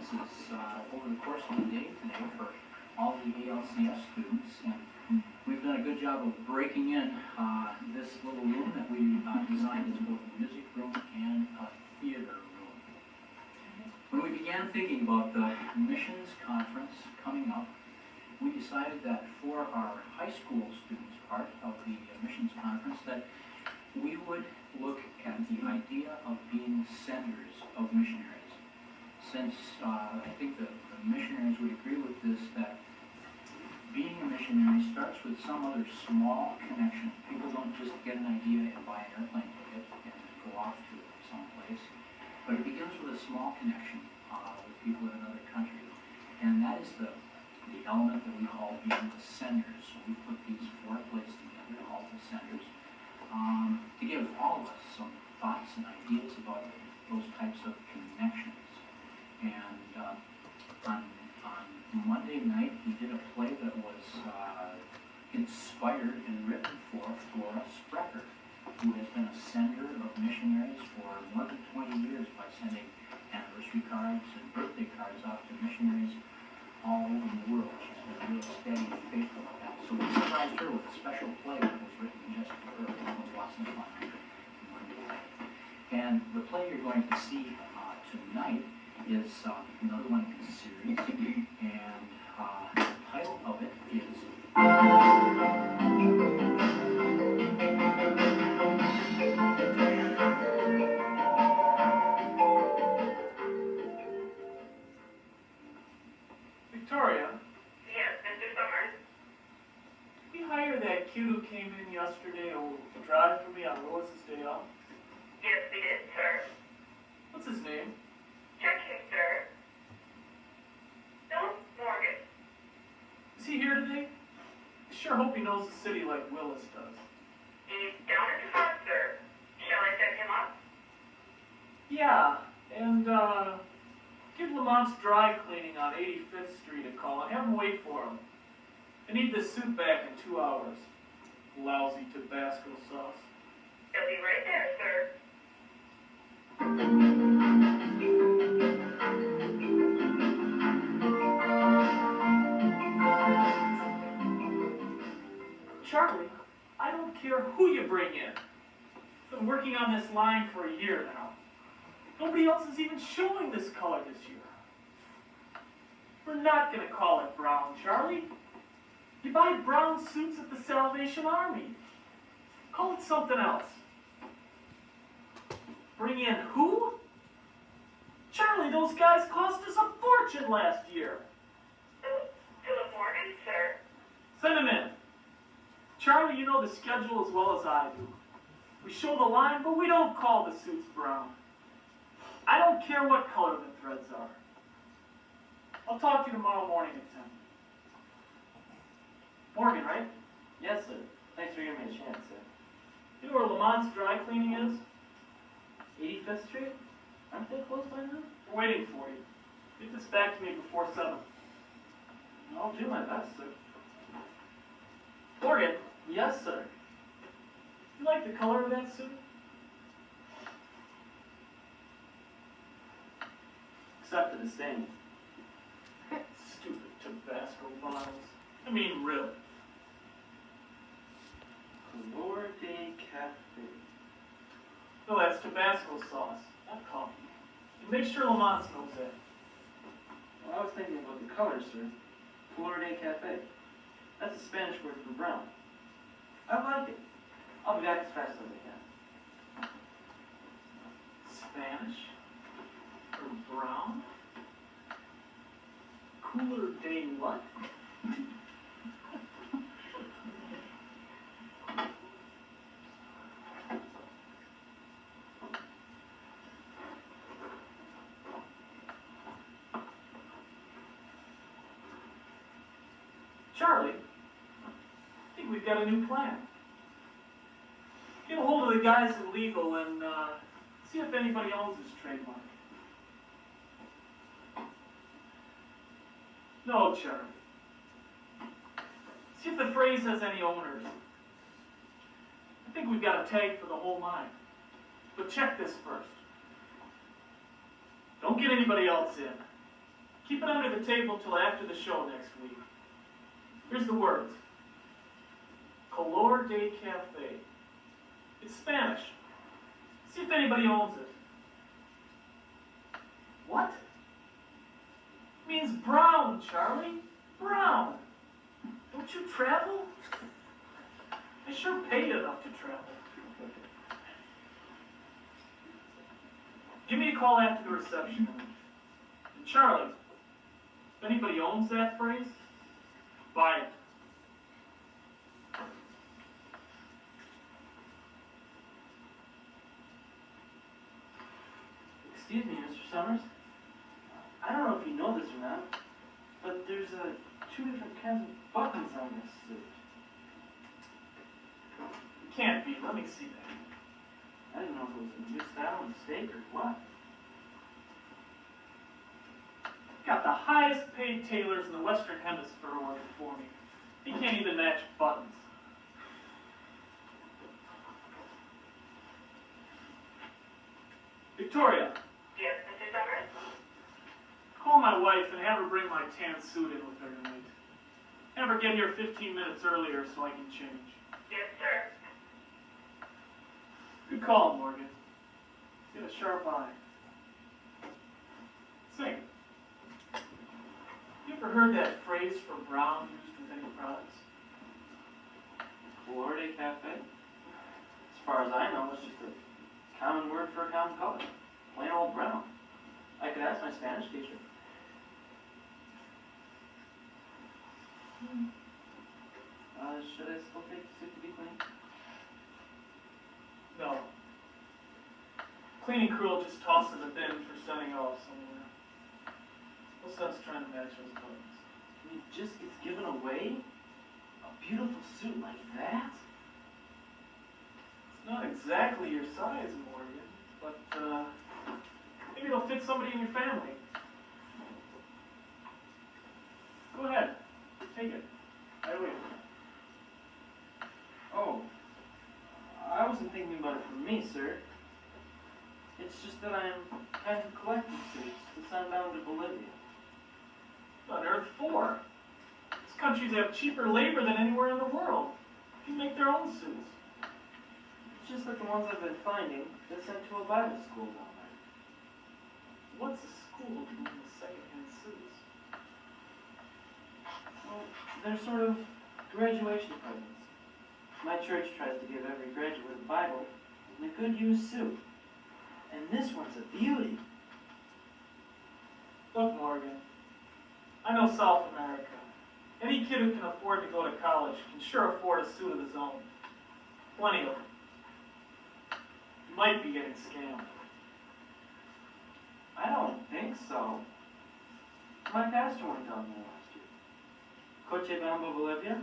classes over the course of the day today for all the ALCS students. And we've done a good job of breaking in this little room that we designed as both a music room and a theater room. When we began thinking about the missions conference coming up, we decided that for our high school students part of the missions conference that we would look at the idea of being senders of missionaries. Since I think the missionaries would agree with this, that being a missionary starts with some other small connection. People don't just get an idea and buy an airplane ticket and go off to someplace, but it begins with a small connection with people in another country. And that is the element that we call being the senders. So we put these four places together, called the senders, to give all of us some thoughts and ideas about those types of connections. And on Monday night, we did a play that was inspired and written for Flora Sprecher, who has been a sender of missionaries for more than 20 years by sending anniversary cards and birthday cards out to missionaries all over the world. She's been real steady and faithful at that. So we surprised her with a special play that was written just for her. It was lots of fun Monday night. And the play you're going to see tonight is another one in the series, and the title of it is Victoria? Yes, Mr. Summers? Did we hire that kid who came in yesterday to drive for me on Willis's day off? Yes, we did, sir. What's his name? Checking, sir. Philip Morgan. Is he here today? I sure hope he knows the city like Willis does. He's down at the front, sir. Shall I set him up? Yeah, and give Lamont's Dry Cleaning on 85th Street a call and have him wait for him. I need this suit back in 2 hours. Lousy Tabasco sauce. He'll be right there, sir. Charlie, I don't care who you bring in. I've been working on this line for a year now. Nobody else is even showing this color this year. We're not going to call it brown, Charlie. You buy brown suits at the Salvation Army. Call it something else. Bring in who? Charlie, those guys cost us a fortune last year. Philip Morgan, sir. Send him in. Charlie, you know the schedule as well as I do. We show the line, but we don't call the suits brown. I don't care what color the threads are. I'll talk to you tomorrow morning at 10. Morgan, right? Yes, sir. Thanks for giving me a chance, sir. You know where Lamont's Dry Cleaning is? 85th Street? Aren't they close by now? We're waiting for you. Get this back to me before 7. I'll do my best, sir. Morgan, Yes, sir. you like the color of that suit? Except for the stains. Stupid Tabasco bottles. I mean, really. Color de Cafe. No, that's Tabasco sauce, not coffee. And make sure Lamont's knows that. Well, I was thinking about the color, sir. Color de Cafe. That's a Spanish word for brown. I like it. I'll be back as fast as I can. Spanish? Or brown? Cooler day what? Charlie, I think we've got a new plan. Get a hold of the guys in legal and see if anybody owns this trademark. No, Charlie. See if the phrase has any owners. I think we've got a tag for the whole line. But check this first. Don't get anybody else in. Keep it under the table till after the show next week. Here's the words. Color de Cafe. It's Spanish. See if anybody owns it. What? It means brown, Charlie. Brown. Don't you travel? I sure paid enough to travel. Give me a call after the reception. And Charlie, if anybody owns that phrase, buy it. Excuse me, Mr. Summers. I don't know if you know this or not, but there's two different kinds of buttons on this suit. It can't be. Let me see that. I didn't know if it was a new style mistake or what. Got the highest paid tailors in the Western Hemisphere working for me. He can't even match buttons. Victoria, Yes, Mr. Summers? call my wife and have her bring my tan suit in with her tonight. Have her get here 15 minutes earlier so I can change. Yes, sir. Good call, Morgan. Get a sharp eye. Sing. You ever heard that phrase for brown used with any products? Color de Cafe? As far as I know, it's just a common word for a common color. Plain old brown. I could ask my Spanish teacher. Should I still take the suit to be clean? No. Cleaning crew will just toss in the bin for sending off somewhere. No sense trying to match those buttons. And it just gets given away? A beautiful suit like that? It's not exactly your size, Morgan, but maybe it'll fit somebody in your family. Go ahead. Take it. I wait. Oh, I wasn't thinking about it for me, sir. It's just that I'm kind of collecting suits to send down to Bolivia. What on earth for? These countries have cheaper labor than anywhere in the world. They can make their own suits. It's just that the ones I've been finding, they're sent to a Bible school down there. What's a school doing with second-hand suits? Well, they're sort of graduation presents. My church tries to give every graduate a Bible and a good used suit. And this one's a beauty. Look, Morgan, I know South America. Any kid who can afford to go to college can sure afford a suit of his own. Plenty of them. You might be getting scammed. I don't think so. My pastor went down there last year. Cochabamba, Bolivia.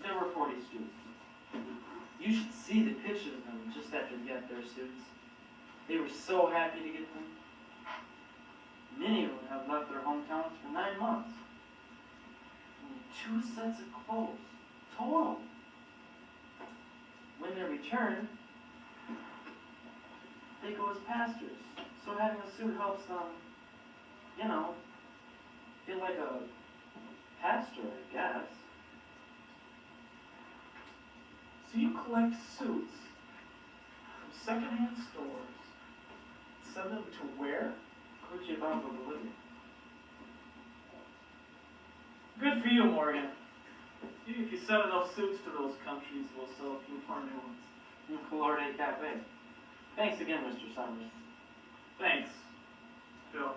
There were 40 students. You should see the pictures of them just after they got their suits. They were so happy to get them. Many of them have left their hometowns for 9 months. Only 2 sets of clothes, total. When they return, they go as pastors. So having a suit helps them, you know, feel like a pastor, I guess. So you collect suits from secondhand stores, send them to where? Cochabamba, Bolivia. Good for you, Morgan. If you send enough suits to those countries, we'll sell a few more new ones. In Color de Cafe. Thanks again, Mr. Summers. Thanks, Phil.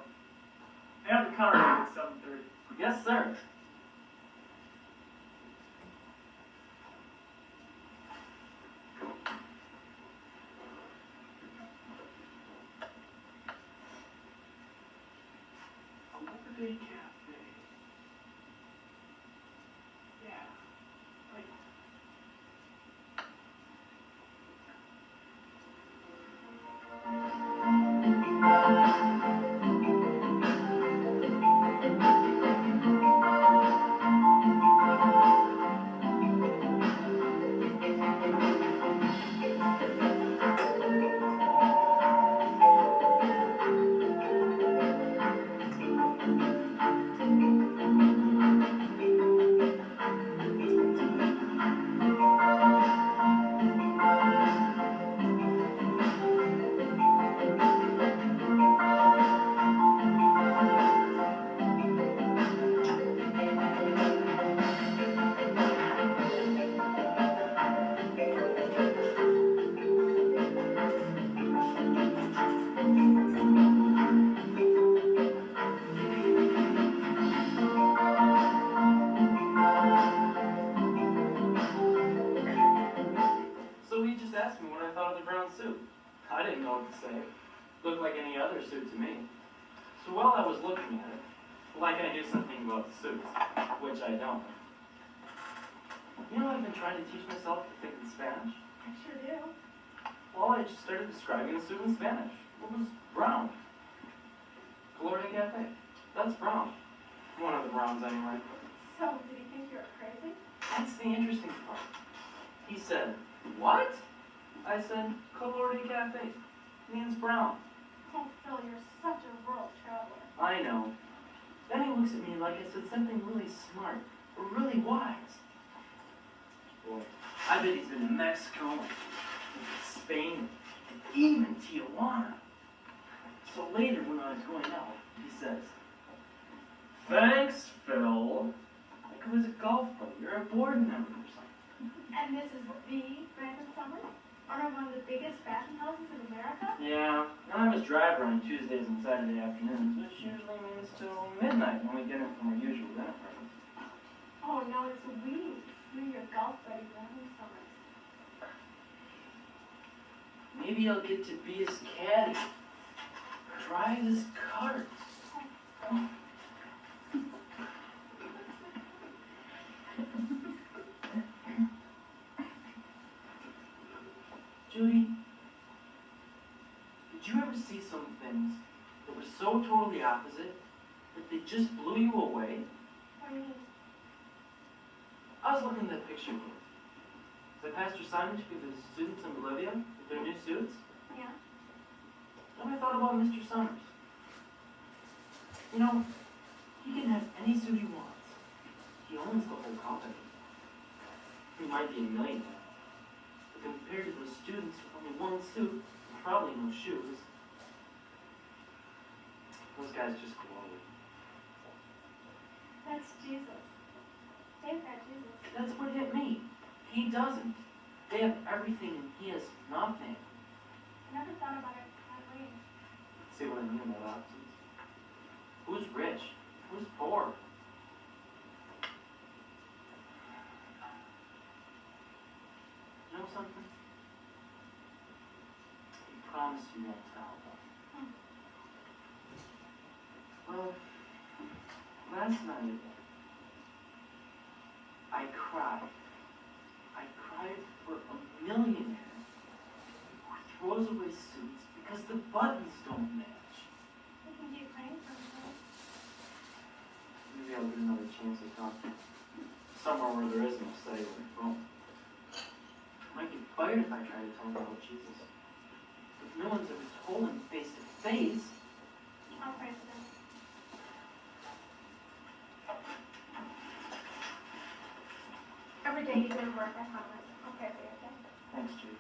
Have the counter ready at 7:30. Yes, sir. Color Day Cafe. Yeah, right. suit to me. So while I was looking at it, like I knew something about suits, which I don't. You know, I've been trying to teach myself to think in Spanish. I sure do. Well, I just started describing the suit in Spanish. It was brown. Color de Cafe. That's brown. One of the browns, anyway. So, did he think you were crazy? That's the interesting part. He said, "What?" I said, "Color de Cafe. Means brown." Oh, Phil, you're such a world traveler. I know. Then he looks at me like I said something really smart, or really wise. Boy, I bet he's been to Mexico, and Spain, and even Tijuana. So later, when I was going out, he says, "Thanks, Phil." Like it was a golf buddy or a board member or something. And this is the Brandon Summers? Owner of one of the biggest fashion houses in America? Yeah, and I'm his driver on Tuesdays and Saturday afternoons, which usually means till midnight when we get in from our usual dinner parties. Oh, no, it's we. You're your golf buddy, Brandon Summers. Maybe I'll get to be his caddy, drive his carts. Judy, did you ever see some things that were so totally opposite that they just blew you away? What do you mean? I was looking at that picture again. That Pastor Simon took of the students in Bolivia with their new suits. Yeah? And I thought about Mr. Summers. You know, he can have any suit he wants. He owns the whole company. He might be a millionaire. But compared to those students with only one suit and probably no shoes, those guys just go over. That's Jesus. They've got Jesus. That's what hit me. He doesn't. They have everything and he has nothing. I never thought about it that way. See what I mean about options? Who's rich? Who's poor? You know something? You promised you won't tell, but... Well, last night, I cried. I cried for a millionaire who throws away suits because the buttons don't match. We can keep praying for him. Maybe I'll get another chance to talk to him. Somewhere where there is no cellular phone. I might get fired if I try to tell him about Jesus. If no one's ever told him face to face, I'll pray for them. Every day you go to work, I promise. I'll pray for you, okay? thanks, Jude.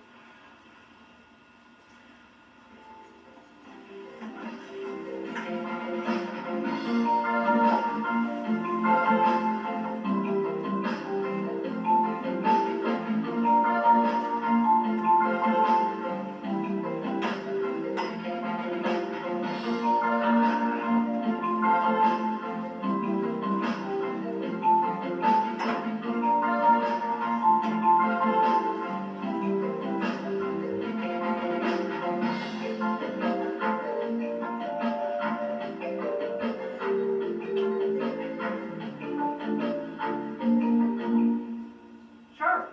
Charlie,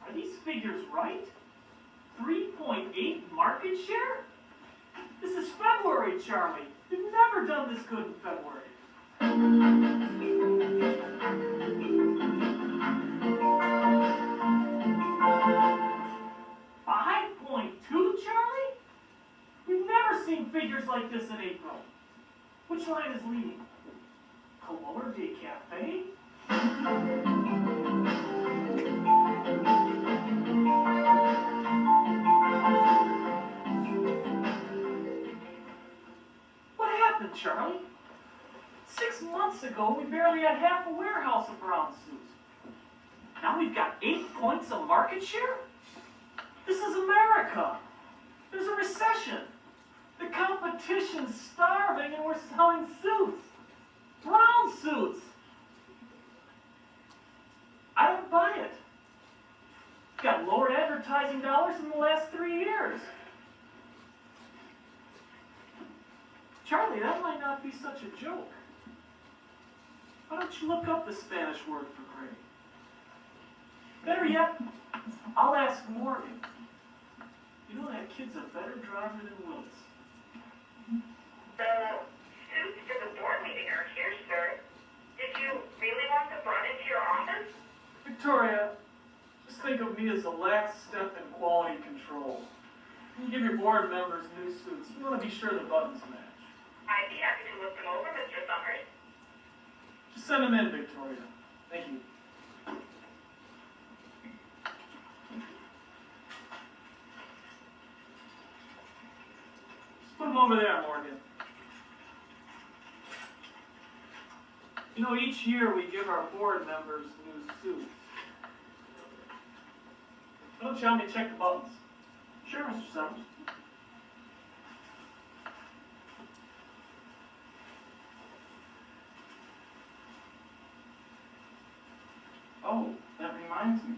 are these figures right? 3.8 market share? This is February, Charlie. You've never done this good in February. 5.2, Charlie? We've never seen figures like this in April. Which line is leading? Color de Cafe? What happened, Charlie? 6 months ago, we barely had half a warehouse of brown suits. Now we've got 8 points of market share? This is America. There's a recession. The competition's starving and we're selling suits. Brown suits. I don't buy it. Got lower advertising dollars in the last 3 years. not be such a joke? Why don't you look up the Spanish word for great? Better yet, I'll ask Morgan. You know that kid's a better driver than Willis. The suits for the board meeting are here, sir. Did you really want them brought into your office? Victoria, just think of me as the last step in quality control. When you give your board members new suits, you want to be sure the buttons match. I'd be happy to look them over, Mr. Summers. Just send them in, Victoria. Thank you. Just put them over there, Morgan. You know, each year we give our board members new suits. Why don't you help me check the buttons? Sure, Mr. Summers. Oh, that reminds me.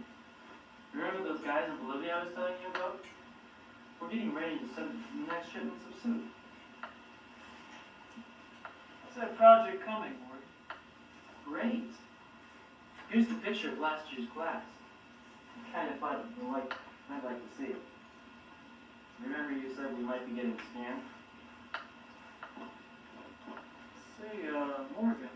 Remember those guys in Bolivia I was telling you about? We're getting ready to send the next shipments of soup. How's that project coming, Morgan? Great. Here's the picture of last year's class. Kind of fun. I'd like to see it. Remember you said we might be getting scanned? Say, Morgan. Did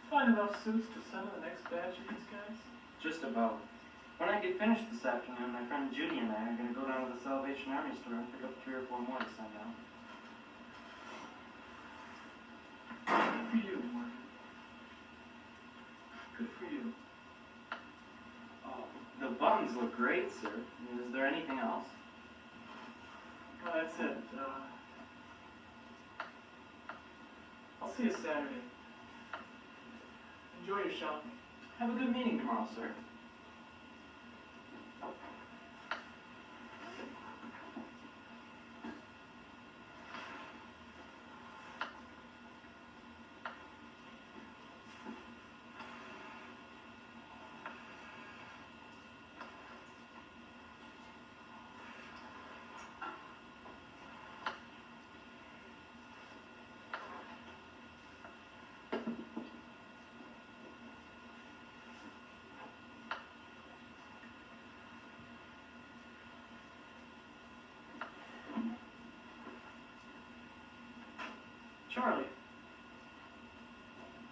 you find enough suits to send to the next batch of these guys? Just about. When I get finished this afternoon, my friend Judy and I are going to go down to the Salvation Army store and pick up 3 or 4 more to send out. Good for you, Morgan. Good for you. Oh, the buttons look great, sir. Is there anything else? Well, that's it. I'll see you Saturday. Enjoy your shopping. Have a good meeting tomorrow, sir. Charlie,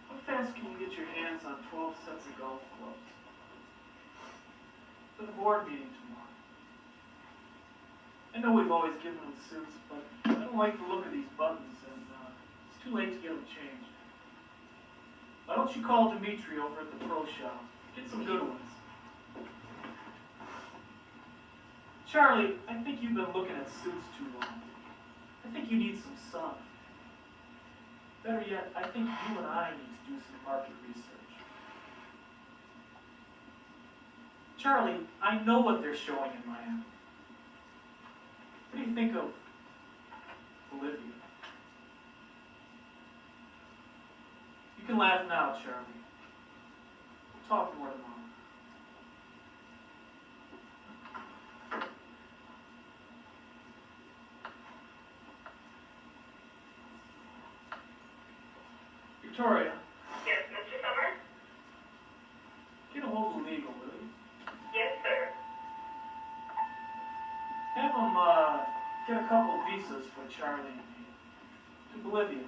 how fast can you get your hands on 12 sets of golf clubs? For the board meeting tomorrow. I know we've always given them suits, but I don't like the look of these buttons, and it's too late to get them changed. Why don't you call Dimitri over at the pro shop? Get some good ones. Charlie, I think you've been looking at suits too long. I think you need some sun. Better yet, I think you and I need to do some market research. Charlie, I know what they're showing in Miami. What do you think of Bolivia? You can laugh now, Charlie. We'll talk more tomorrow. Victoria, Yes, Mr. Summers? get a hold of legal, will you? Yes, sir. Have them get a couple of visas for Charlie and me to Bolivia.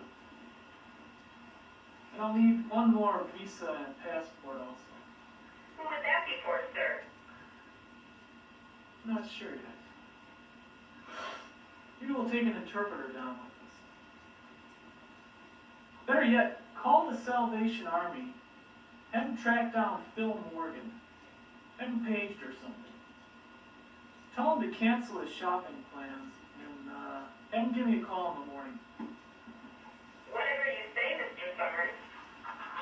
And I'll need one more visa and passport also. Who would that be for, sir? I'm not sure yet. Maybe we'll take an interpreter down with us. Better yet, call the Salvation Army. Have them track down Phil Morgan. Have him paged or something. Tell him to cancel his shopping plans and have him give me a call in the morning. Whatever you say, Mr. Summers.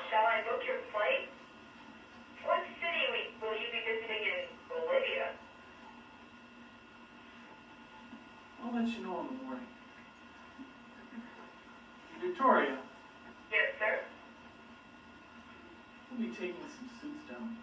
Shall I book your flight? What city will you be visiting in Bolivia? I'll let you know in the morning. Victoria, Yes, sir. we'll be taking some suits down.